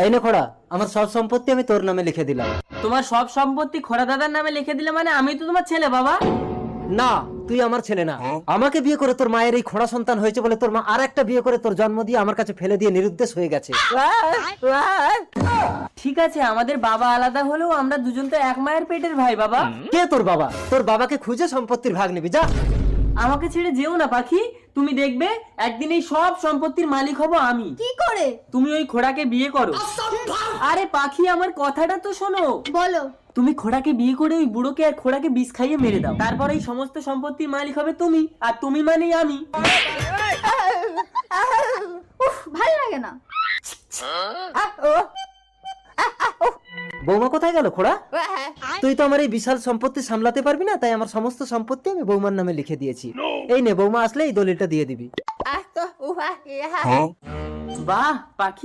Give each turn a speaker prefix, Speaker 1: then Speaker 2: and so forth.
Speaker 1: এই নে খোড়া, আমার সব সম্পত্তি আমি তোর নামে লিখে দিলাম।
Speaker 2: তোমার সব সম্পত্তি খোড়া দাদার নামে লিখে দিলে মানে আমি তো তোমার ছেলে বাবা।
Speaker 1: না, তুই আমার ছেলে না। আমাকে বিয়ে করে তোর মায়ের এই খোড়া সন্তান হয়েছে বলে তোর মা আর একটা বিয়ে করে তোর জন্ম দিয়ে আমার কাছে ফেলে দিয়ে নিরুদ্দেশ হয়ে গেছে।
Speaker 2: ঠিক আছে, আমাদের বাবা আলাদা হলেও আমরা দুজন তো এক মায়ের পেটের ভাই বাবা।
Speaker 1: কে তোর বাবা? তোর বাবাকে খুঁজে সম্পত্তির ভাগ নিবি, যা।
Speaker 2: আমাকে ছেড়ে যেও না পাখি, তুমি দেখবে একদিন এই সব সম্পত্তির মালিক হব আমি।
Speaker 3: কি করে?
Speaker 2: তুমি ওই খোড়াকে বিয়ে করো। আরে পাখি, আমার কথাটা তো শোনো।
Speaker 3: বলো।
Speaker 2: তুমি খোড়াকে বিয়ে করে ওই বুড়োকে আর খোড়াকে বিষ খাইয়ে মেরে দাও, তারপর এই সমস্ত সম্পত্তির মালিক হবে তুমি, আর তুমি মানেই আমি।
Speaker 3: উফ, ভালো লাগে না।
Speaker 1: বৌমা কোথায় গেল খোড়া? তুই তো আমার এই বিশাল সম্পত্তি সামলাতে পারবি না, তাই আমার সমস্ত সম্পত্তি আমি বৌমার নামে লিখে দিয়েছি। এই নে, বৌমা আসলে এই দলিলটা দিয়ে দিবি।
Speaker 2: বাহ পাখি।